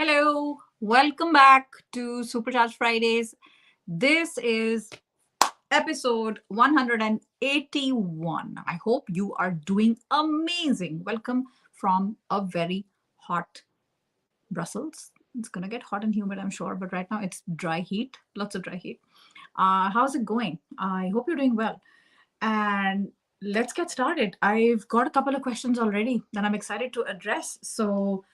Hello, welcome back to Supercharge Fridays. This is episode 181. I hope you are doing amazing. Welcome from a very hot Brussels. It's gonna get hot and humid, I'm sure, but right now it's dry heat, lots of dry heat. How's it going? I hope you're doing well. And let's get started. I've got a couple of questions already that I'm excited to address. So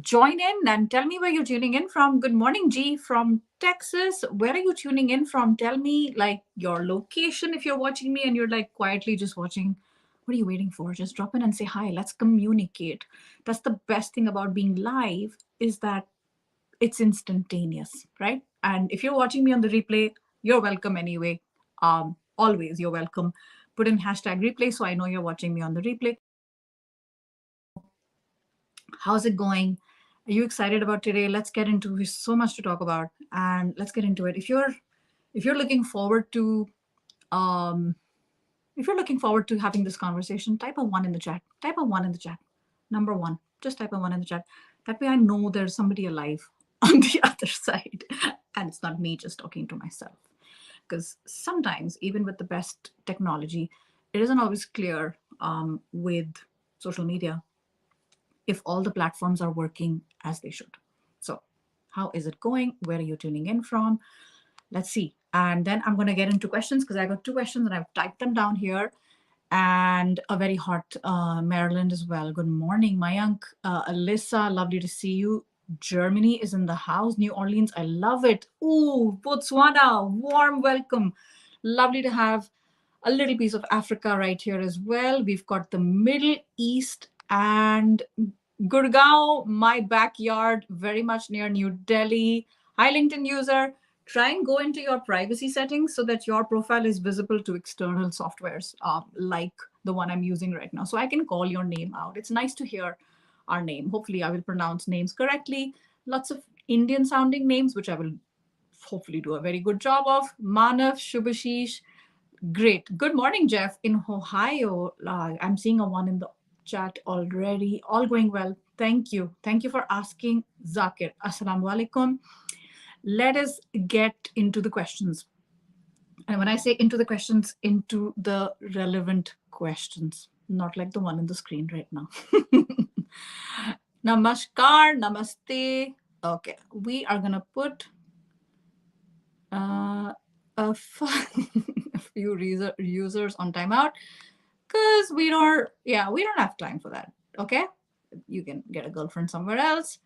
join in and tell me where you're tuning in from. Good morning, G from Texas. Where are you tuning in from? Tell me like your location if you're watching me and you're like quietly just watching. What are you waiting for? Just drop in and say hi. Let's communicate. That's the best thing about being live is that it's instantaneous, right? And if you're watching me on the replay, you're welcome anyway. Always you're welcome. Put in hashtag replay so I know you're watching me on the replay. How's it going? Are you excited about today? Let's get into there's so much to talk about and let's get into it. If you're looking forward to um if you're looking forward to having this conversation, type a one in the chat. Type a one in the chat. Number one. Just type a one in the chat. That way I know there's somebody alive on the other side. And it's not me just talking to myself. Because sometimes, even with the best technology, it isn't always clear with social media if all the platforms are working as they should. So, how is it going? Where are you tuning in from? Let's see. And then I'm going to get into questions because I got two questions and I've typed them down here. And a very hot Maryland as well. Good morning, Mayank. Alyssa, lovely to see you. Germany is in the house. New Orleans, I love it. Ooh, Botswana, warm welcome. Lovely to have a little piece of Africa right here as well. We've got the Middle East and Gurgaon, my backyard, very much near New Delhi. Hi, LinkedIn user. Try and go into your privacy settings so that your profile is visible to external softwares like the one I'm using right now. So I can call your name out. It's nice to hear our name. Hopefully, I will pronounce names correctly. Lots of Indian sounding names, which I will hopefully do a very good job of. Manav, Subhashish. Great. Good morning, Jeff. In Ohio, I'm seeing a one in the chat already. All going well. Thank you. Thank you for asking, Zakir. Assalamu alaikum. Let us get into the questions. And when I say into the questions, into the relevant questions, not like the one in the screen right now. Namaskar, namaste. Okay, we are going to put a few users on timeout because we don't have time for that. Okay, you can get a girlfriend somewhere else.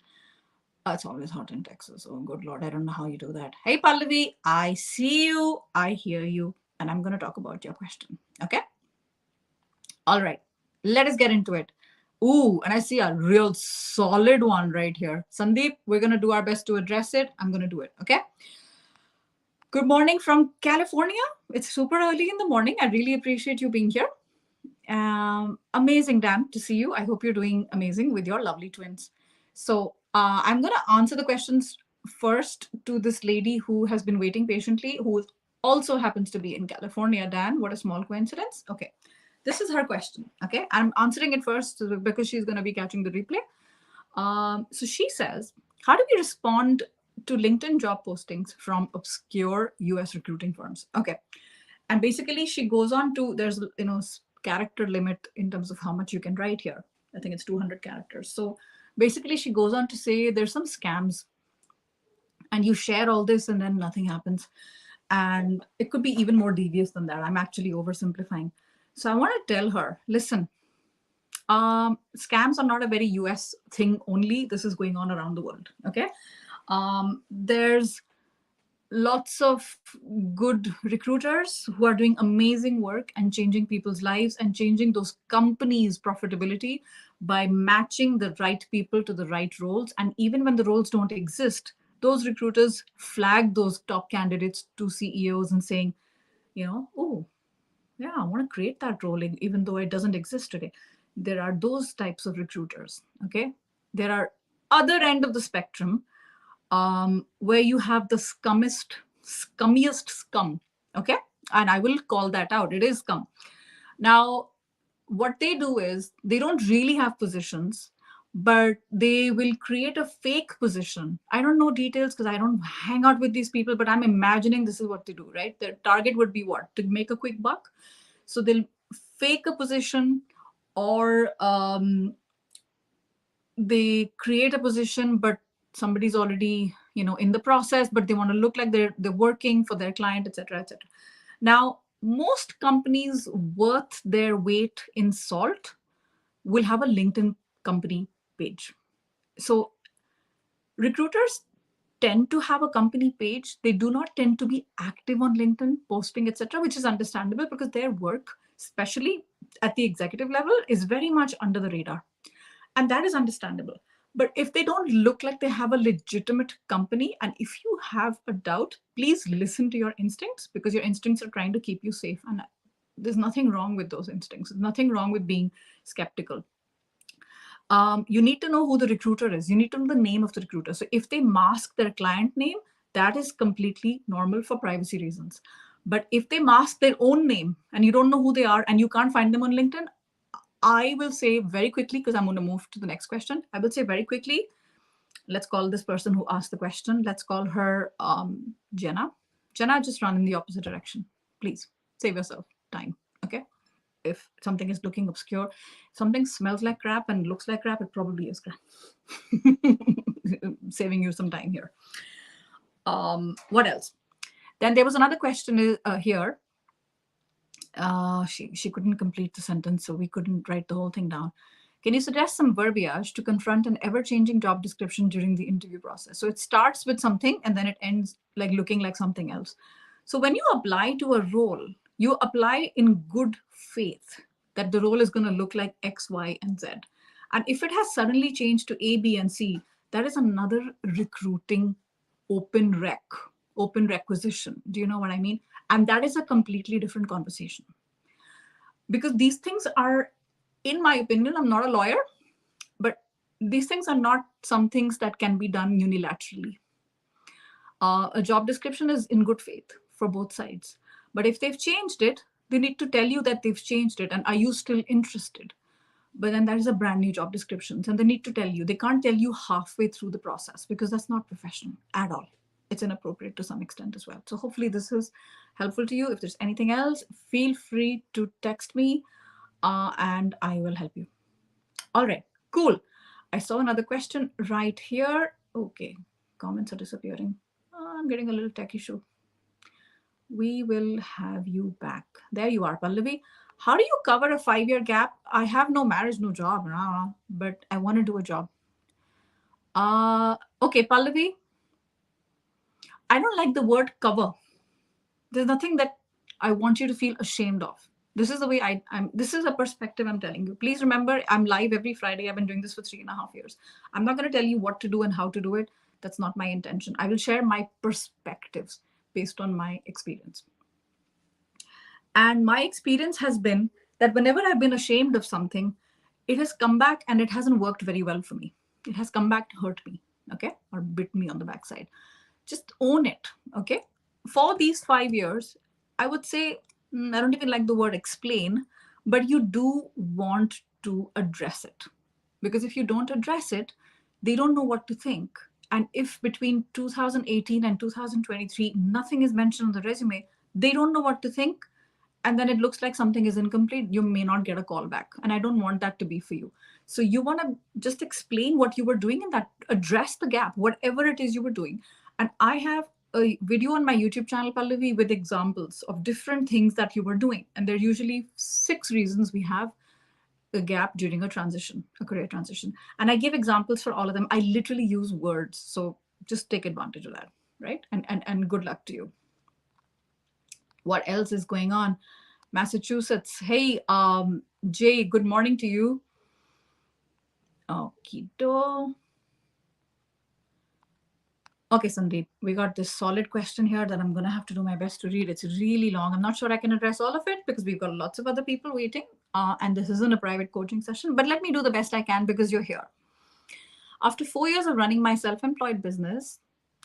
It's always hot in Texas. Oh, good Lord. I don't know how you do that. Hey, Pallavi, I see you. I hear you. And I'm going to talk about your question. Okay. All right. Let us get into it. Ooh, and I see a real solid one right here. Sandeep, we're going to do our best to address it. I'm going to do it. Okay. Good morning from California. It's super early in the morning. I really appreciate you being here. Amazing, Dan, to see you. I hope you're doing amazing with your lovely twins. So I'm going to answer the questions first to this lady who has been waiting patiently, who also happens to be in California. Dan, what a small coincidence. Okay, this is her question. Okay, I'm answering it first because she's going to be catching the replay. So she says, how do we respond to LinkedIn job postings from obscure US recruiting firms? Okay, and basically she goes on to, there's character limit in terms of how much you can write here. I think it's 200 characters. So basically she goes on to say there's some scams and you share all this and then nothing happens. And it could be even more devious than that. I'm actually oversimplifying. So I want to tell her, listen, scams are not a very US thing only. This is going on around the world. Okay. There's lots of good recruiters who are doing amazing work and changing people's lives and changing those companies' profitability by matching the right people to the right roles. And even when the roles don't exist, those recruiters flag those top candidates to CEOs and saying, oh, yeah, I want to create that role even though it doesn't exist today. There are those types of recruiters. Okay. There are other end of the spectrum where you have the scummiest scum. Okay. And I will call that out. It is scum. Now, what they do is they don't really have positions, but they will create a fake position. I don't know details because I don't hang out with these people, but I'm imagining this is what they do, right? Their target would be what? To make a quick buck. So they'll fake a position, or they create a position, but somebody's already, in the process, but they want to look like they're working for their client, etc., etc. Now, most companies worth their weight in salt will have a LinkedIn company page. So recruiters tend to have a company page. They do not tend to be active on LinkedIn, posting, etc., which is understandable because their work, especially at the executive level, is very much under the radar. And that is understandable. But if they don't look like they have a legitimate company, and if you have a doubt, please listen to your instincts, because your instincts are trying to keep you safe. And there's nothing wrong with those instincts. There's nothing wrong with being skeptical. You need to know who the recruiter is. You need to know the name of the recruiter. So if they mask their client name, that is completely normal for privacy reasons. But if they mask their own name and you don't know who they are and you can't find them on LinkedIn, I will say very quickly, because I'm going to move to the next question. I will say very quickly, let's call this person who asked the question. Let's call her Jenna. Jenna, just run in the opposite direction. Please save yourself time. Okay. If something is looking obscure, something smells like crap and looks like crap, it probably is crap. Saving you some time here. What else? Then there was another question here. She couldn't complete the sentence, so we couldn't write the whole thing down. Can you suggest some verbiage to confront an ever-changing job description during the interview process? So it starts with something and then it ends like looking like something else. So when you apply to a role, you apply in good faith that the role is going to look like X, Y, and Z. And if it has suddenly changed to A, B, and C, that is another recruiting open requisition. Do you know what I mean? And that is a completely different conversation. Because these things are, in my opinion, I'm not a lawyer, but these things are not some things that can be done unilaterally. A job description is in good faith for both sides. But if they've changed it, they need to tell you that they've changed it. And are you still interested? But then that is a brand new job description. And they need to tell you. They can't tell you halfway through the process, because that's not professional at all. It's inappropriate to some extent as well. So hopefully this is helpful to you. If there's anything else, feel free to text me and I will help you. All right, cool. I saw another question right here. Okay, comments are disappearing. I'm getting a little tech issue. We will have you back. There you are, Pallavi. How do you cover a 5-year gap? I have no marriage, no job, but I want to do a job. Okay, Pallavi. I don't like the word cover. There's nothing that I want you to feel ashamed of. This is the way I'm. This is a perspective I'm telling you. Please remember, I'm live every Friday. I've been doing this for 3.5 years. I'm not going to tell you what to do and how to do it. That's not my intention. I will share my perspectives based on my experience. And my experience has been that whenever I've been ashamed of something, it has come back and it hasn't worked very well for me. It has come back to hurt me, okay, or bit me on the backside. Just own it, okay? For these 5 years, I would say, I don't even like the word explain, but you do want to address it. Because if you don't address it, they don't know what to think. And if between 2018 and 2023, nothing is mentioned on the resume, they don't know what to think. And then it looks like something is incomplete. You may not get a call back. And I don't want that to be for you. So you want to just explain what you were doing and that address the gap, whatever it is you were doing. And I have a video on my YouTube channel, Pallavi, with examples of different things that you were doing. And there are usually 6 reasons we have a gap during a transition, a career transition. And I give examples for all of them. I literally use words. So just take advantage of that, right? And good luck to you. What else is going on? Massachusetts. Hey, Jay, good morning to you. Okito. Okay, Sandeep, we got this solid question here that I'm going to have to do my best to read. It's really long. I'm not sure I can address all of it because we've got lots of other people waiting. And this isn't a private coaching session, but let me do the best I can because you're here. After 4 years of running my self-employed business,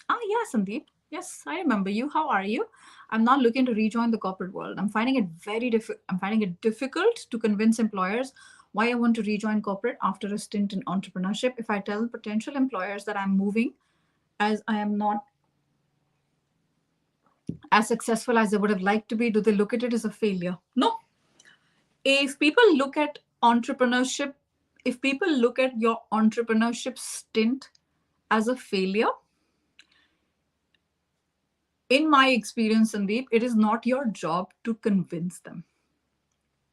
yeah, Sandeep. Yes, I remember you. How are you? I'm not looking to rejoin the corporate world. I'm finding it difficult to convince employers Why I want to rejoin corporate after a stint in entrepreneurship. If I tell potential employers that I'm moving as I am not as successful as I would have liked to be, do they look at it as a failure? No. If people look at entrepreneurship, if people look at your entrepreneurship stint as a failure, in my experience, Sandeep, it is not your job to convince them.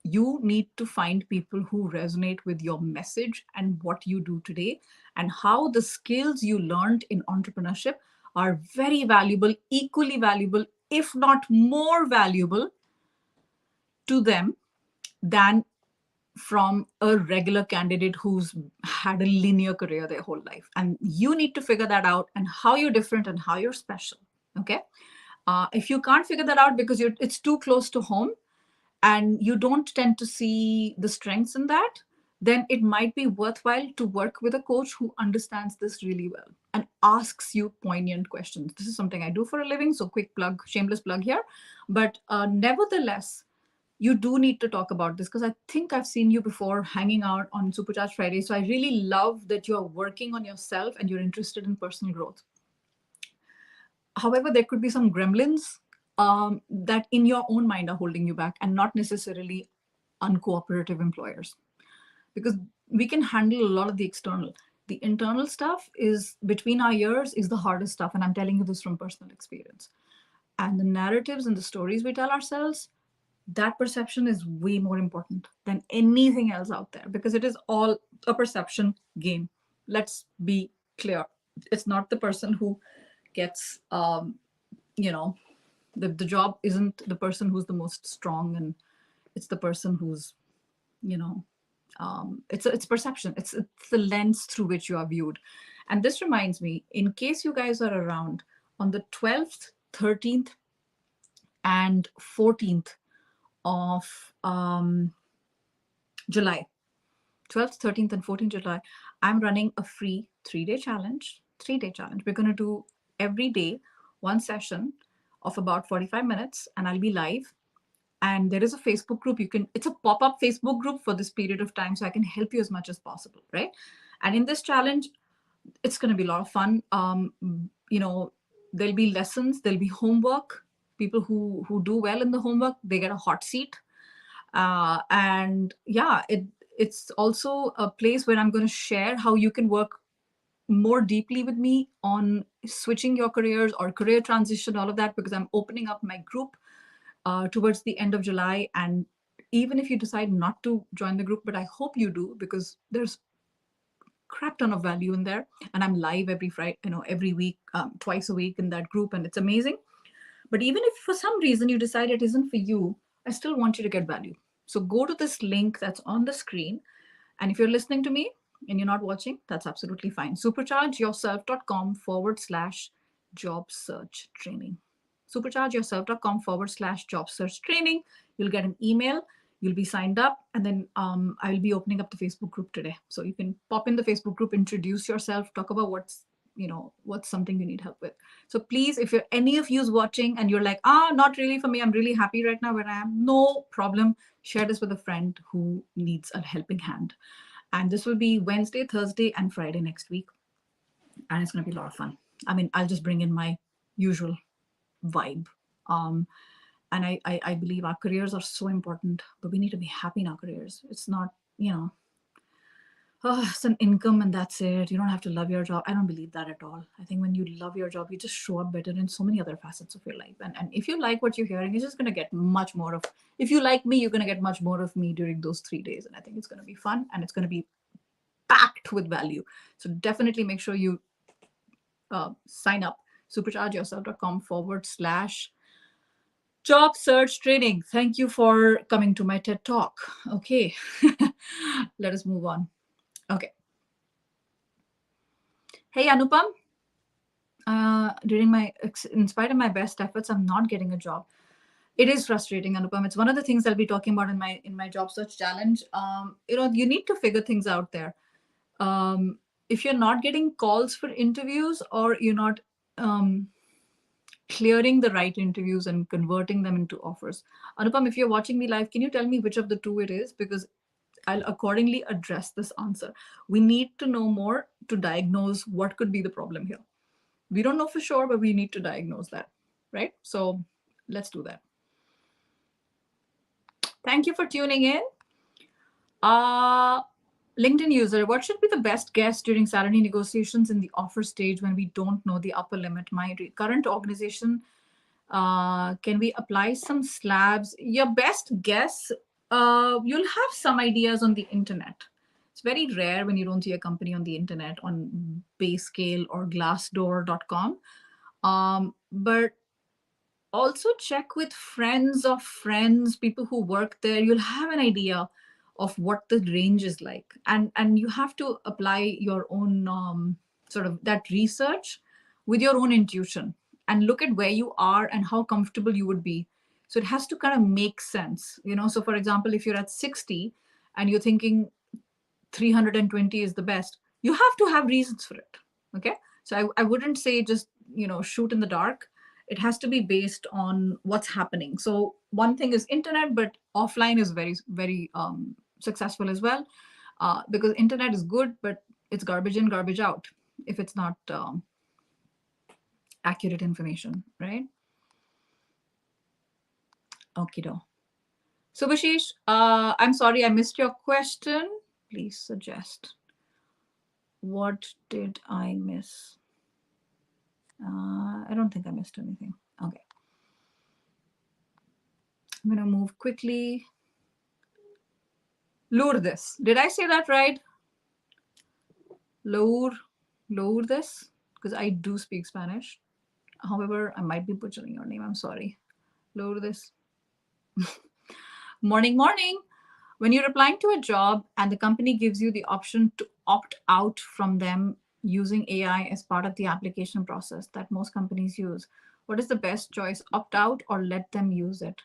You need to find people who resonate with your message and what you do today, and how the skills you learned in entrepreneurship are very valuable, equally valuable, if not more valuable to them than from a regular candidate who's had a linear career their whole life. And you need to figure that out, and how you're different and how you're special. Okay. If you can't figure that out because it's too close to home and you don't tend to see the strengths in that, then it might be worthwhile to work with a coach who understands this really well and asks you poignant questions. This is something I do for a living, so quick plug, shameless plug here. But nevertheless, you do need to talk about this, because I think I've seen you before hanging out on Supercharge Friday. So I really love that you're working on yourself and you're interested in personal growth. However, there could be some gremlins that in your own mind are holding you back, and not necessarily uncooperative employers, because we can handle a lot of the external. The internal stuff is between our ears is the hardest stuff. And I'm telling you this from personal experience. And the narratives and the stories we tell ourselves, that perception is way more important than anything else out there, because it is all a perception game. Let's be clear. It's not the person who gets, you know, the job isn't the person who's the most strong, and it's the person who's, you know, it's perception. It's the lens through which you are viewed. And this reminds me, in case you guys are around on the 12th, 13th, and 14th of July, 12th, 13th, and 14th July, I'm running a free 3-day challenge. 3-day challenge. We're going to do every day one session of about 45 minutes, and I'll be live. And there is a Facebook group. It's a pop-up Facebook group for this period of time, so I can help you as much as possible, right? And in this challenge, it's going to be a lot of fun. You know, there'll be lessons, there'll be homework. People who do well in the homework, they get a hot seat. And yeah, it's also a place where I'm going to share how you can work more deeply with me on switching your careers or career transition, all of that, because I'm opening up my group towards the end of July. And even if you decide not to join the group, but I hope you do, because there's crap ton of value in there. And I'm live every Friday, every week, twice a week in that group, and it's amazing. But even if for some reason you decide it isn't for you, I still want you to get value. So go to this link that's on the screen. And if you're listening to me and you're not watching, that's absolutely fine. Superchargeyourself.com/job search training. Superchargeyourself.com/job search training. You'll get an email. You'll be signed up. And then I will be opening up the Facebook group today. So you can pop in the Facebook group, introduce yourself, talk about what's something you need help with. So please, if you're any of you's watching and you're like, not really for me, I'm really happy right now where I am, no problem. Share this with a friend who needs a helping hand. And this will be Wednesday, Thursday, and Friday next week. And it's going to be a lot of fun. I mean, I'll just bring in my usual vibe. And I believe our careers are so important, but we need to be happy in our careers. It's not, it's an income and that's it. You don't have to love your job. I don't believe that at all. I think when you love your job, you just show up better in so many other facets of your life. And if you like what you're hearing, you're just going to get much more of, if you like me, you're going to get much more of me during those 3 days. And I think it's going to be fun, and it's going to be packed with value. So definitely make sure you sign up. Superchargeyourself.com/job search training. Thank you for coming to my TED Talk. Okay, let us move on. Okay. Hey, Anupam. In spite of my best efforts, I'm not getting a job. It is frustrating, Anupam. It's one of the things I'll be talking about in my job search challenge. You need to figure things out there. If you're not getting calls for interviews, or you're not clearing the right interviews and converting them into offers. Anupam, if you're watching me live, can you tell me which of the two it is? Because I'll accordingly address this answer. We need to know more to diagnose what could be the problem here. We don't know for sure, but we need to diagnose that, right? So let's do that. Thank you for tuning in. LinkedIn user, what should be the best guess during salary negotiations in the offer stage when we don't know the upper limit? My current organization, can we apply some slabs? Your best guess, you'll have some ideas on the internet. It's very rare when you don't see a company on the internet on Bayscale or Glassdoor.com. But also check with friends of friends, people who work there. You'll have an idea of what the range is like, and you have to apply your own sort of that research with your own intuition and look at where you are and how comfortable you would be. So it has to kind of make sense, you know. So for example, if you're at 60 and you're thinking 320 is the best, you have to have reasons for it. Okay, so I wouldn't say just, you know, shoot in the dark. It has to be based on what's happening. So one thing is internet, but offline is very successful as well, because internet is good, but it's garbage in, garbage out if it's not accurate information, right? Okito. Subhashish, I'm sorry I missed your question. Please suggest. What did I miss? I don't think I missed anything. Okay. I'm going to move quickly. Lourdes. Did I say that right? Lourdes? Because I do speak Spanish. However, I might be butchering your name. I'm sorry. Lourdes. Morning. When you're applying to a job and the company gives you the option to opt out from them using AI as part of the application process that most companies use, what is the best choice? Opt out or let them use it?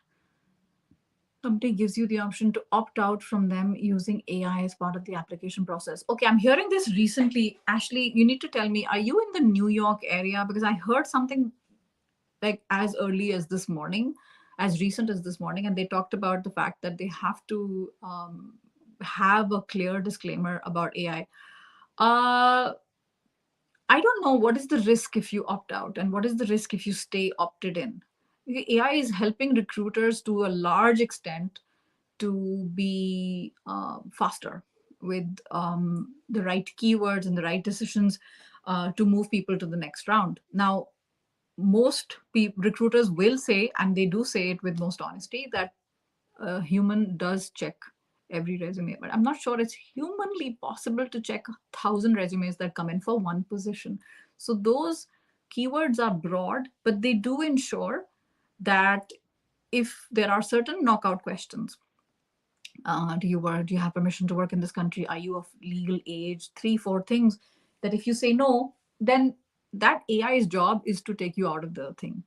Company gives you the option to opt out from them using AI as part of the application process. Okay, I'm hearing this recently. Ashley, you need to tell me, are you in the New York area? Because I heard something like as early as this morning, as recent as this morning, and they talked about the fact that they have to have a clear disclaimer about AI. I don't know what is the risk if you opt out and what is the risk if you stay opted in. AI is helping recruiters to a large extent to be faster with the right keywords and the right decisions to move people to the next round. Now, most recruiters will say, and they do say it with most honesty, that a human does check every resume, but I'm not sure it's humanly possible to check 1,000 resumes that come in for one position. So those keywords are broad, but they do ensure that if there are certain knockout questions, do you work, do you have permission to work in this country, are you of legal age, 3-4 things that if you say no, then that AI's job is to take you out of the thing.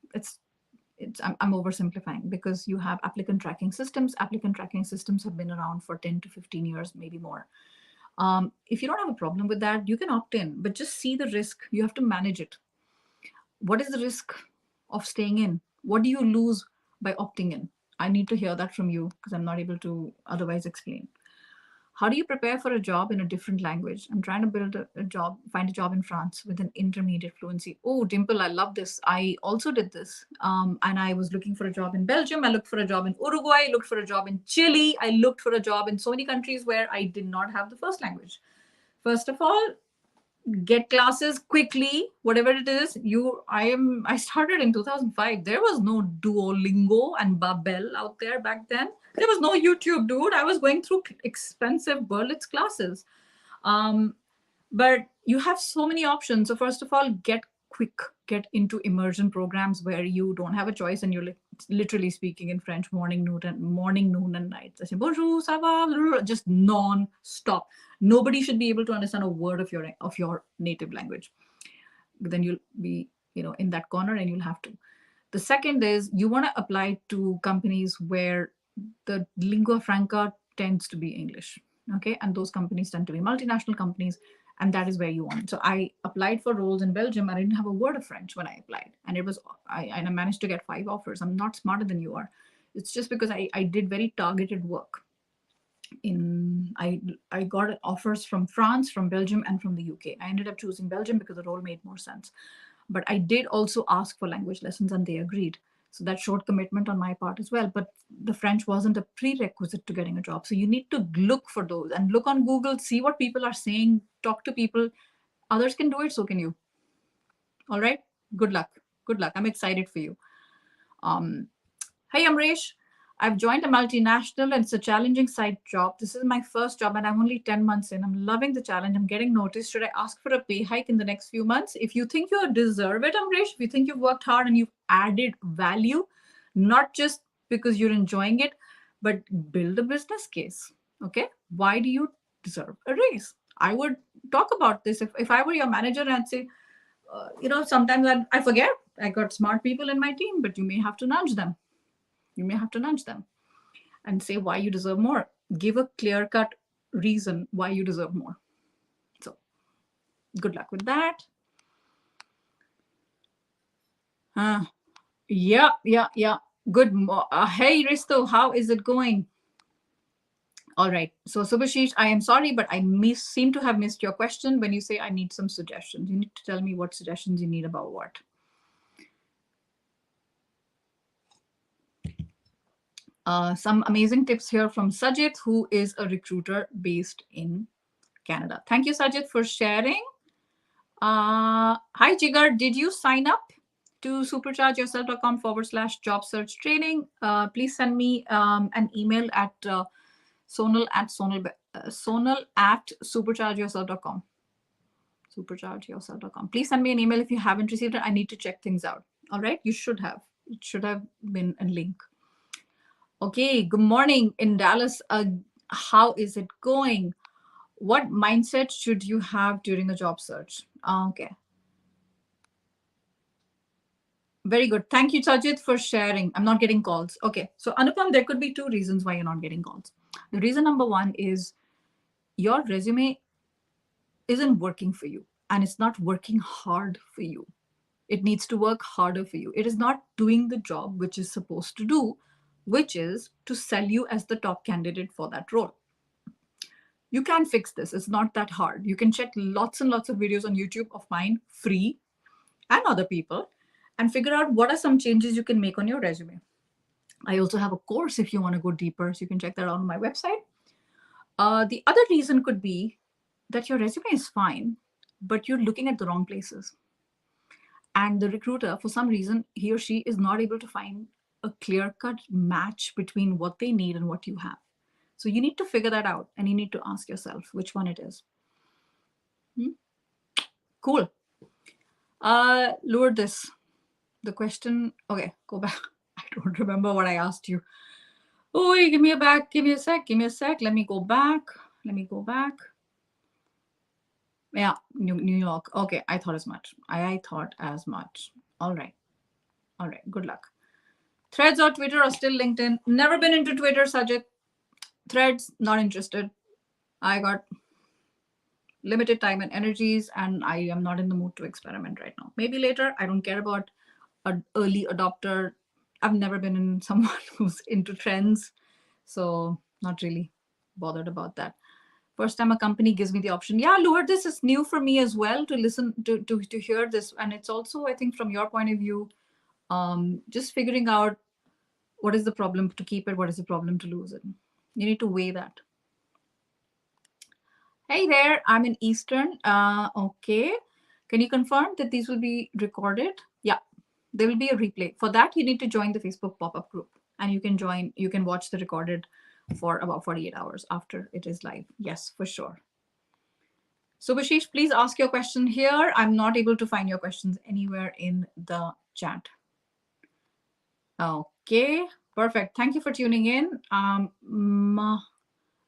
I'm oversimplifying because you have applicant tracking systems. Applicant tracking systems have been around for 10 to 15 years, maybe more. If you don't have a problem with that, you can opt in, but just see the risk. You have to manage it. What is the risk of staying in? What do you lose by opting in? I need to hear that from you because I'm not able to otherwise explain. How do you prepare for a job in a different language? I'm trying to build a job, find a job in France with an intermediate fluency. Oh, Dimple, I love this. I also did this. And I was looking for a job in Belgium. I looked for a job in Uruguay. I looked for a job in Chile. I looked for a job in so many countries where I did not have the first language. First of all, get classes quickly, whatever it is. I started in 2005. There was no Duolingo and Babel out there back then. There was no YouTube, dude. I was going through expensive Berlitz classes. But you have so many options. So first of all, get into immersion programs where you don't have a choice and you're literally speaking in French morning, noon, and night. I say bonjour, ça va, just non-stop. Nobody should be able to understand a word of your native language. But then you'll be, in that corner and you'll have to. The second is you want to apply to companies where the lingua franca tends to be English. Okay, and those companies tend to be multinational companies, and that is where you want. So I applied for roles in Belgium. I didn't have a word of French when I applied, and I managed to get 5 offers. I'm not smarter than you are. It's just because I did very targeted work. I got offers from France, from Belgium, and from the UK. I ended up choosing Belgium because the role made more sense. But I did also ask for language lessons, and they agreed. So that showed commitment on my part as well. But the French wasn't a prerequisite to getting a job. So you need to look for those and look on Google, see what people are saying, talk to people. Others can do it, so can you. All right. Good luck. Good luck. I'm excited for you. Hey, Amresh. I've joined a multinational and it's a challenging side job. This is my first job and I'm only 10 months in. I'm loving the challenge. I'm getting noticed. Should I ask for a pay hike in the next few months? If you think you deserve it, Amresh, if you think you've worked hard and you've added value, not just because you're enjoying it, but build a business case. Okay. Why do you deserve a raise? I would talk about this. If I were your manager, I'd say, sometimes I forget. I got smart people in my team, but you may have to nudge them. You may have to nudge them and say why you deserve more. Give a clear cut reason why you deserve more. So, good luck with that. Yeah. Good. Hey, Risto, how is it going? All right. So, Subhashish, I am sorry, but I seem to have missed your question when you say I need some suggestions. You need to tell me what suggestions you need about what. Some amazing tips here from Sajid, who is a recruiter based in Canada. Thank you, Sajid, for sharing. Hi, Jigar. Did you sign up to superchargeyourself.com/job search training? Please send me an email at sonal at superchargeyourself.com. Superchargeyourself.com. Please send me an email if you haven't received it. I need to check things out. All right. You should have. It should have been a link. Okay. Good morning in Dallas. How is it going? What mindset should you have during a job search? Okay. Very good. Thank you, Sajid, for sharing. I'm not getting calls. Okay. So, Anupam, there could be two reasons why you're not getting calls. The reason number one is your resume isn't working for you and it's not working hard for you. It needs to work harder for you. It is not doing the job which is supposed to do, which is to sell you as the top candidate for that role. You can fix this. It's not that hard. You can check lots and lots of videos on YouTube of mine, free, and other people, and figure out what are some changes you can make on your resume. I also have a course if you want to go deeper, so you can check that out on my website. The other reason could be that your resume is fine, but you're looking at the wrong places. And the recruiter, for some reason, he or she is not able to find a clear-cut match between what they need and what you have. So you need to figure that out, and you need to ask yourself which one it is. Cool. Lourdes, the question. Okay, go back. I don't remember what I asked you. Oh, give me a back. Give me a sec. Give me a sec. Let me go back. Yeah, New York. Okay, I thought as much. I thought as much. All right. Good luck. Threads or Twitter or still LinkedIn? Never been into Twitter, Sajid. Threads, not interested. I got limited time and energies, and I am not in the mood to experiment right now. Maybe later. I don't care about an early adopter. I've never been in someone who's into trends, so not really bothered about that. First time a company gives me the option. Yeah, Lord, this is new for me as well to listen to hear this, and it's also, I think, from your point of view, just figuring out what is the problem to keep it, what is the problem to lose it. You need to weigh that. Hey there, I'm in Eastern. Okay. Can you confirm that these will be recorded? Yeah, there will be a replay. For that, you need to join the Facebook pop-up group and you can watch the recorded for about 48 hours after it is live. Yes, for sure. Subhashish, please ask your question here. I'm not able to find your questions anywhere in the chat. Okay, perfect. Thank you for tuning in.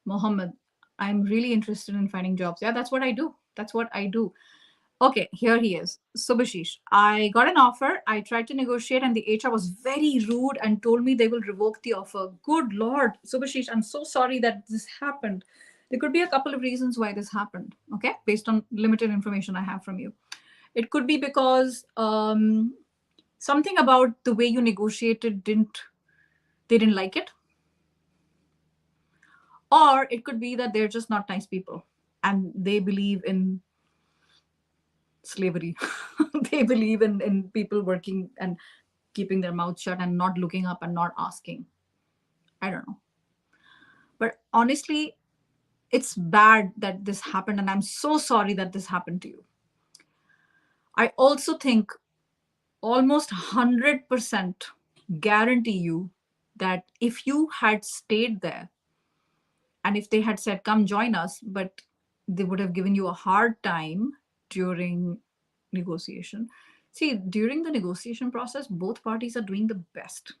Mohammed, I'm really interested in finding jobs. Yeah, that's what I do. Okay, here he is. Subhashish, I got an offer. I tried to negotiate and the HR was very rude and told me they will revoke the offer. Good Lord. Subhashish, I'm so sorry that this happened. There could be a couple of reasons why this happened, okay, based on limited information I have from you. It could be because something about the way you negotiated they didn't like it. Or it could be that they're just not nice people and they believe in slavery. They believe in people working and keeping their mouth shut and not looking up and not asking. I don't know. But honestly, it's bad that this happened. And I'm so sorry that this happened to you. I also think almost 100% guarantee you that if you had stayed there and if they had said, come join us, but they would have given you a hard time during negotiation. See, during the negotiation process, both parties are doing the best.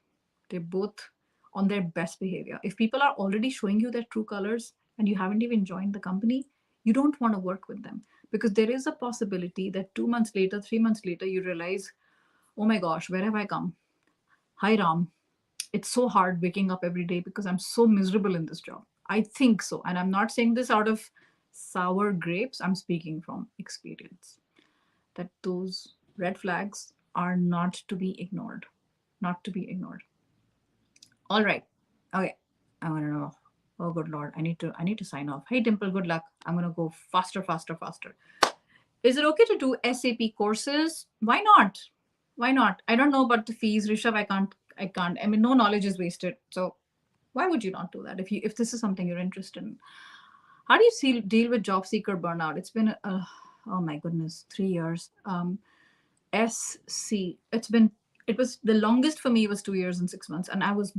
They're both on their best behavior. If people are already showing you their true colors and you haven't even joined the company, you don't want to work with them because there is a possibility that 2 months later, 3 months later, you realize, oh my gosh, where have I come? Hi, Ram. It's so hard waking up every day because I'm so miserable in this job. I think so. And I'm not saying this out of sour grapes, I'm speaking from experience. That those red flags are not to be ignored. Not to be ignored. All right. Okay. I want to know. Oh, good Lord. I need to sign off. Hey, Dimple, good luck. I'm going to go faster, faster, faster. Is it okay to do SAP courses? Why not? Why not? I don't know about the fees, Rishabh. I can't. I mean, no knowledge is wasted. So why would you not do that if this is something you're interested in? How do you deal with job seeker burnout? It's been oh my goodness, 3 years. SC. It was the longest for me was 2 years and 6 months, and I was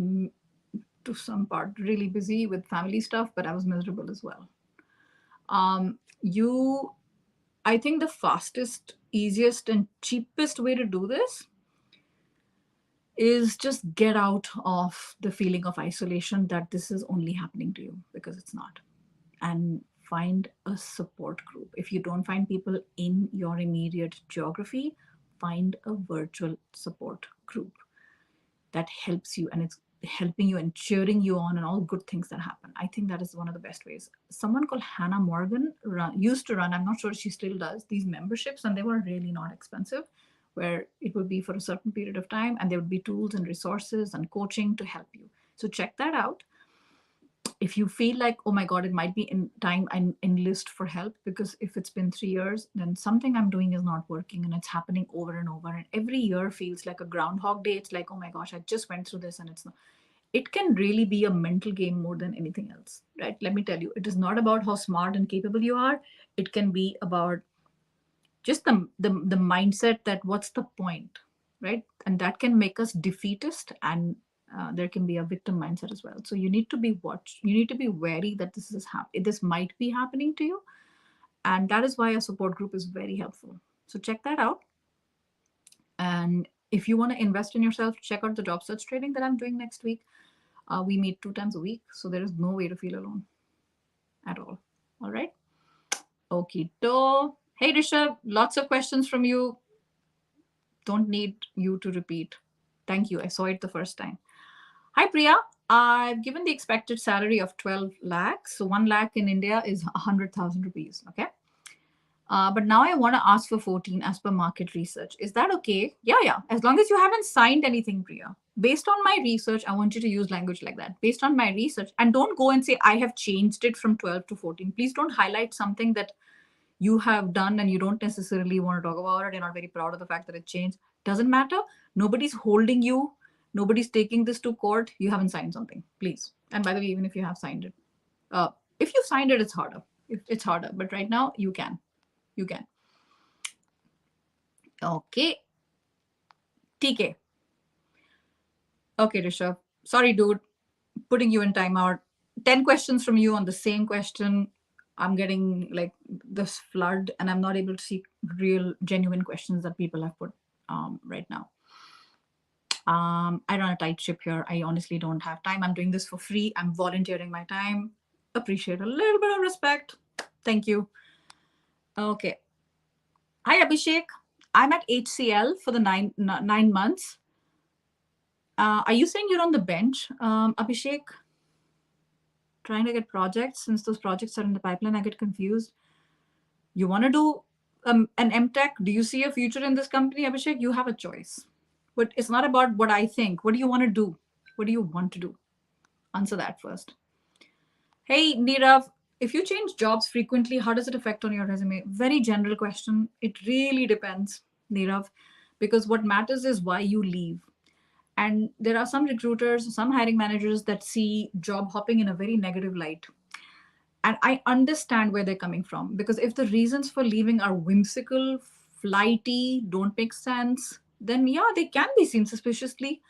to some part really busy with family stuff, but I was miserable as well. You I think the fastest, easiest, and cheapest way to do this is just get out of the feeling of isolation that this is only happening to you, because it's not. And find a support group. If you don't find people in your immediate geography, find a virtual support group that helps you and it's helping you and cheering you on and all good things that happen. I think that is one of the best ways. Someone called Hannah Morgan used to run, I'm not sure she still does, these memberships, and they were really not expensive, where it would be for a certain period of time and there would be tools and resources and coaching to help you. So check that out. If you feel like, oh my God, it might be in time, I enlist for help, because if it's been 3 years, then something I'm doing is not working and it's happening over and over. And every year feels like a groundhog day. It's like, oh my gosh, I just went through this and it's not. It can really be a mental game more than anything else, right? Let me tell you, it is not about how smart and capable you are. It can be about just the mindset that what's the point, right? And that can make us defeatist, and there can be a victim mindset as well. So you need to be you need to be wary that this might be happening to you, and that is why a support group is very helpful. So check that out. And if you want to invest in yourself, check out the job search training that I'm doing next week. We meet 2 times a week, so there is no way to feel alone at all. All right. Okito. Hey, Rishabh, lots of questions from you. Don't need you to repeat. Thank you. I saw it the first time. Hi, Priya. I've given the expected salary of 12 lakhs. So 1 lakh in India is 100,000 rupees. Okay. But now I want to ask for 14 as per market research. Is that okay? Yeah. As long as you haven't signed anything, Priya. Based on my research, I want you to use language like that. Based on my research. And don't go and say, I have changed it from 12 to 14. Please don't highlight something that you have done and you don't necessarily want to talk about it. You're not very proud of the fact that it changed. Doesn't matter. Nobody's holding you. Nobody's taking this to court. You haven't signed something, please. And by the way, even if you have signed it, if you signed it, it's harder. It's harder. But right now, you can. You can. Okay. TK. Okay, Rishabh. Sorry, dude. Putting you in timeout. 10 questions from you on the same question. I'm getting like this flood and I'm not able to see real, genuine questions that people have put right now. I run a tight ship here. I honestly don't have time. I'm doing this for free. I'm volunteering my time. Appreciate a little bit of respect. Thank you. Okay. Hi, Abhishek. I'm at HCL for the 9 months. Are you saying you're on the bench, Abhishek? Trying to get projects. Since those projects are in the pipeline, I get confused. You want to do an MTech? Do you see a future in this company, Abhishek? You have a choice. But it's not about what I think. What do you want to do? What do you want to do? Answer that first. Hey, Nirav, if you change jobs frequently, how does it affect on your resume? Very general question. It really depends, Nirav, because what matters is why you leave. And there are some recruiters, some hiring managers that see job hopping in a very negative light. And I understand where they're coming from, because if the reasons for leaving are whimsical, flighty, don't make sense, then yeah, they can be seen suspiciously.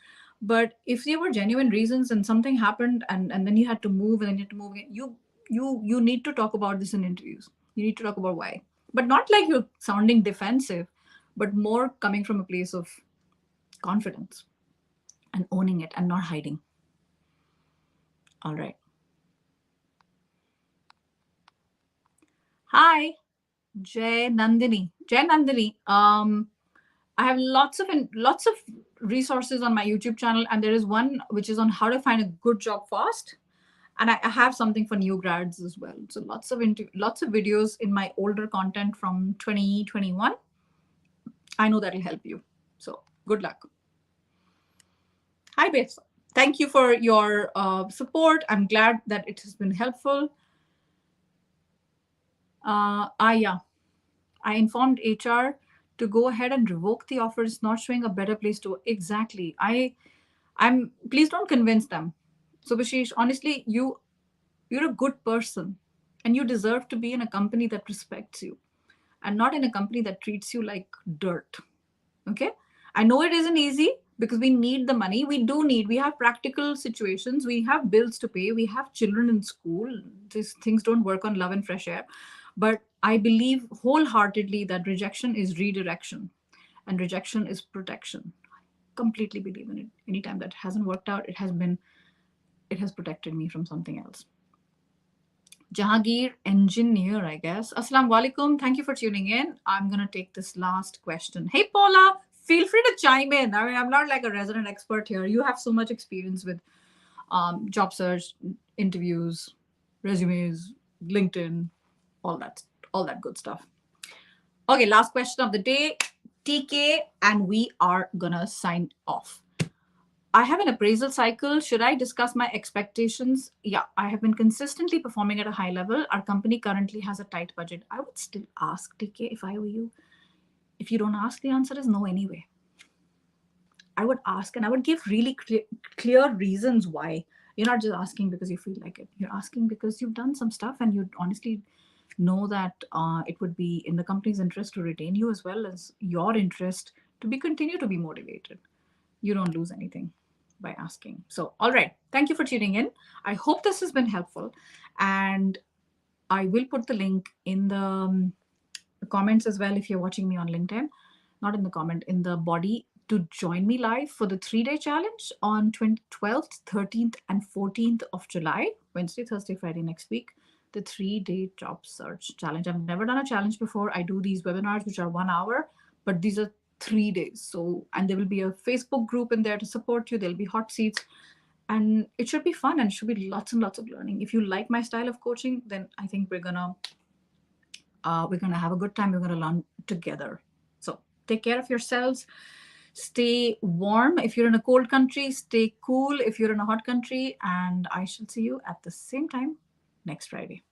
But if there were genuine reasons and something happened, and then you had to move and then you had to move again, you need to talk about this in interviews. You need to talk about why. But not like you're sounding defensive, but more coming from a place of confidence and owning it and not hiding. All right. Hi, Jay Nandini. Jay Nandini. I have lots of resources on my YouTube channel, and there is one which is on how to find a good job fast. And I have something for new grads as well. So lots of videos in my older content from 2021. I know that'll help you. So good luck. Hi, Beth. Thank you for your support. I'm glad that it has been helpful. Yeah. I informed HR to go ahead and revoke the offer. It's not showing a better place to exactly. I'm please don't convince them. Subhashish, honestly, you're a good person and you deserve to be in a company that respects you and not in a company that treats you like dirt. Okay? I know it isn't easy because we need the money. We have practical situations. We have bills to pay. We have children in school. These things don't work on love and fresh air. But I believe wholeheartedly that rejection is redirection and rejection is protection. I completely believe in it. Anytime that hasn't worked out, it has protected me from something else. Jahangir Engineer, I guess. Assalamu alaikum. Thank you for tuning in. I'm going to take this last question. Hey, Paula, feel free to chime in. I mean, I'm not like a resident expert here. You have so much experience with job search, interviews, resumes, LinkedIn, all that good stuff. Okay, last question of the day, TK, and we are going to sign off. I have an appraisal cycle. Should I discuss my expectations? Yeah, I have been consistently performing at a high level. Our company currently has a tight budget. I would still ask, TK, if I were you. If you don't ask, the answer is no anyway. I would ask and I would give really clear reasons why. You're not just asking because you feel like it. You're asking because you've done some stuff and you honestly know that it would be in the company's interest to retain you as well as your interest to continue to be motivated. You don't lose anything by asking. So, all right. Thank you for tuning in. I hope this has been helpful. And I will put the link in the comments as well if you're watching me on LinkedIn. Not in the comment, in the body to join me live for the 3-day challenge on 12th, 13th, and 14th of July, Wednesday, Thursday, Friday next week. The 3-day job search challenge. I've never done a challenge before. I do these webinars, which are 1 hour, but these are 3 days. So, and there will be a Facebook group in there to support you. There'll be hot seats and it should be fun and it should be lots and lots of learning. If you like my style of coaching, then I think we're gonna have a good time. We're gonna learn together. So take care of yourselves. Stay warm. If you're in a cold country, stay cool. If you're in a hot country, and I shall see you at the same time next Friday.